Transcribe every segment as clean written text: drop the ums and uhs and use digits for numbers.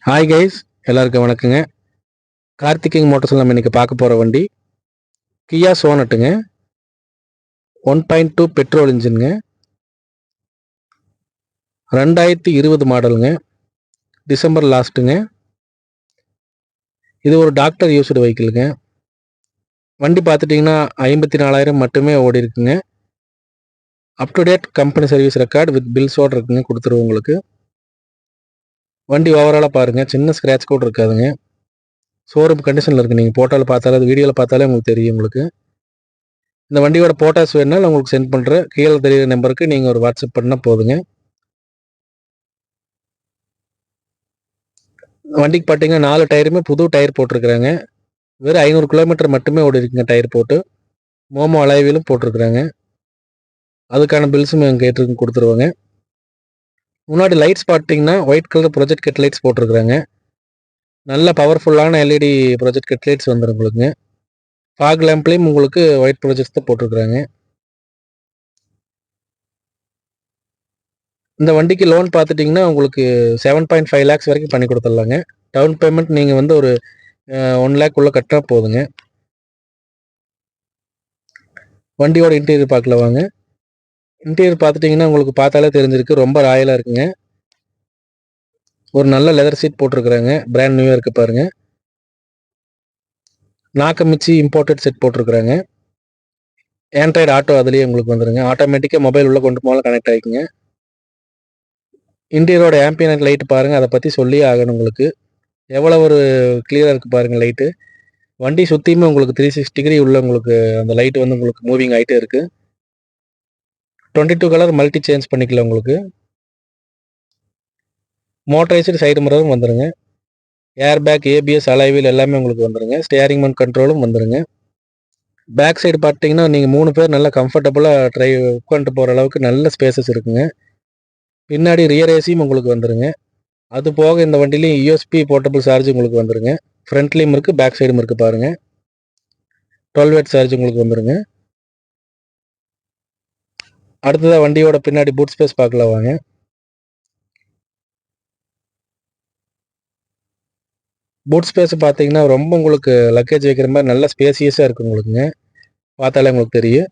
Hi guys, எல்லாருக்கும் வணக்கங்க. கார்த்திகிங் மோட்டர்ஸில் நம்ம இன்றைக்கி பார்க்க போகிற வண்டி கியா சோனட்டுங்க. 1.2 பெட்ரோல் இன்ஜினுங்க. 2020 மாடலுங்க. டிசம்பர் லாஸ்ட்டுங்க. இது ஒரு டாக்டர் யூஸ்டு வெஹிக்கிளுங்க. வண்டி பார்த்துட்டிங்கன்னா 54,000 மட்டுமே ஓடி இருக்குங்க. Up to date company service record with பில்ஸோடு இருக்குங்க. கொடுத்துருவோம் உங்களுக்கு. வண்டி ஓவராலாக பாருங்கள், சின்ன ஸ்க்ராட்ச் கூட இருக்காதுங்க. ஷோரூம் கண்டிஷனில் இருக்குது. நீங்கள் போட்டோவில் பார்த்தாலே, அது வீடியோவில் பார்த்தாலே உங்களுக்கு தெரியும் உங்களுக்கு. இந்த வண்டியோட போட்டோஸ் வேணுனாலும் உங்களுக்கு சென்ட் பண்ணுறேன். கீழே தெரியுற நம்பருக்கு நீங்கள் ஒரு வாட்ஸ்அப் பண்ணால் போதுங்க. வண்டிக்கு பார்த்தீங்கன்னா 4 டயருமே புது டயர் போட்டிருக்கிறாங்க. வெறும் 500 கிலோமீட்டர் மட்டுமே ஓடி இருக்குங்க டயர் போட்டு. மோமோ அலாய்விலும் போட்டிருக்கிறாங்க. அதுக்கான பில்ஸும் எங்கள் கேட்டுருக்கு கொடுத்துருவாங்க. முன்னாடி லைட்ஸ் பார்த்தீங்கன்னா white colour project cut lights போட்டிருக்கிறாங்க. நல்ல பவர்ஃபுல்லான எல்இடி ப்ரொஜெக்ட் கட் லைட்ஸ் வந்துடும் உங்களுக்குங்க. ஃபாக் லேம்ப்லேயும் உங்களுக்கு ஒயிட் ப்ரொஜெக்ட்ஸ் தான் போட்டிருக்கிறாங்க. இந்த வண்டிக்கு லோன் பார்த்துட்டிங்கன்னா உங்களுக்கு 7.5 lakhs வரைக்கும் பண்ணி கொடுத்துடலாங்க. டவுன் பேமெண்ட் நீங்கள் ஒரு 1 lakh உள்ள கட்டினா போதுங்க. வண்டியோட இன்டீரியர் பார்க்கல வாங்க. இன்டீரியர் பார்த்துட்டிங்கன்னா உங்களுக்கு பார்த்தாலே தெரிஞ்சிருக்கு, ரொம்ப ராயலாக இருக்குங்க. ஒரு நல்ல லெதர் சீட் போட்டிருக்கிறாங்க. பிராண்ட் நியூவாக இருக்குது பாருங்கள். நாக்கமிச்சி இம்போர்ட்டட் செட் போட்டிருக்கிறாங்க. ஆண்ட்ராய்டு ஆட்டோ அதுலேயே உங்களுக்கு வந்துடுங்க. ஆட்டோமேட்டிக்காக மொபைல் உள்ளே கொண்டு போனாலும் கனெக்ட் ஆகிக்குங்க. இன்டீரியரோட ஆம்பியன்ட் லைட் பாருங்கள், அதை பற்றி சொல்லியே ஆகணும் உங்களுக்கு. எவ்வளோ ஒரு கிளியராக இருக்குது பாருங்கள் லைட்டு. வண்டி சுற்றியுமே உங்களுக்கு 360 டிகிரி உள்ள உங்களுக்கு அந்த லைட்டு உங்களுக்கு மூவிங் ஆகிட்டே இருக்குது. 22 கலர் மல்டி சேஞ்ச் பண்ணிக்கலாம் உங்களுக்கு. மோட்டரைஸ்டு சைடு மிரரும் வந்துடுங்க. ஏர் பேக், ஏபிஎஸ், அலாய்வில் எல்லாமே உங்களுக்கு வந்துடுங்க. ஸ்டியரிங் மவுண்ட் கண்ட்ரோலும் வந்துடுங்க. பேக் சைடு பார்த்தீங்கன்னா நீங்கள் 3 பேர் நல்லா கம்ஃபர்டபுளாக உட்காந்துட்டு போகிற அளவுக்கு நல்ல ஸ்பேசஸ் இருக்குங்க. பின்னாடி ரியர் ஏசியும் உங்களுக்கு வந்துடுங்க. அது போக இந்த வண்டிலையும் யூஎஸ்பி போர்ட்டபிள் சார்ஜ் உங்களுக்கு வந்துடுங்க. ஃப்ரண்ட்லேயும் இருக்குது, பேக் சைடும் இருக்குது பாருங்கள். 12 watt சார்ஜ் உங்களுக்கு வந்துடுங்க. அடுத்ததாக வண்டியோட பின்னாடி பூட் ஸ்பேஸ் பார்க்கலாம் வாங்க. பூட் ஸ்பேஸ் பார்த்தீங்கன்னா ரொம்ப உங்களுக்கு லக்கேஜ் வைக்கிற மாதிரி நல்ல ஸ்பேசியஸாக இருக்குது உங்களுக்குங்க. பார்த்தாலே உங்களுக்கு தெரியும்.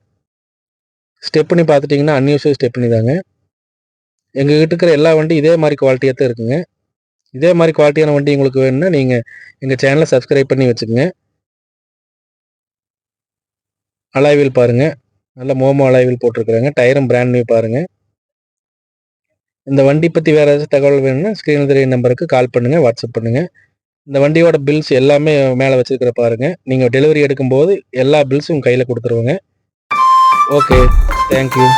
ஸ்டெப்னி பார்த்துட்டிங்கன்னா அன்யூஸ்வல் ஸ்டெப்னி தாங்க. எங்ககிட்ட இருக்கிற எல்லா வண்டி இதே மாதிரி குவாலிட்டியாக தான் இருக்குங்க. இதே மாதிரி குவாலிட்டியான வண்டி உங்களுக்கு வேணும்னா நீங்கள் எங்கள் சேனலை சப்ஸ்கிரைப் பண்ணி வச்சுக்கோங்க. அலாய்வில் பாருங்கள், நல்ல மோமோ அலாய்வில் போட்டிருக்கிறாங்க. டயரும் பிராண்ட் நியூ பாருங்கள். இந்த வண்டி பற்றி வேறு ஏதாச்சும் தகவல் வேணும்னா ஸ்க்ரீனில் தெரிய நம்பருக்கு கால் பண்ணுங்கள், வாட்ஸ்அப் பண்ணுங்கள். இந்த வண்டியோட பில்ஸ் எல்லாமே மேலே வச்சுருக்கிற பாருங்கள். நீங்கள் டெலிவரி எடுக்கும்போது எல்லா பில்ஸும் கையில் கொடுத்துருவோங்க. Okay, thank you.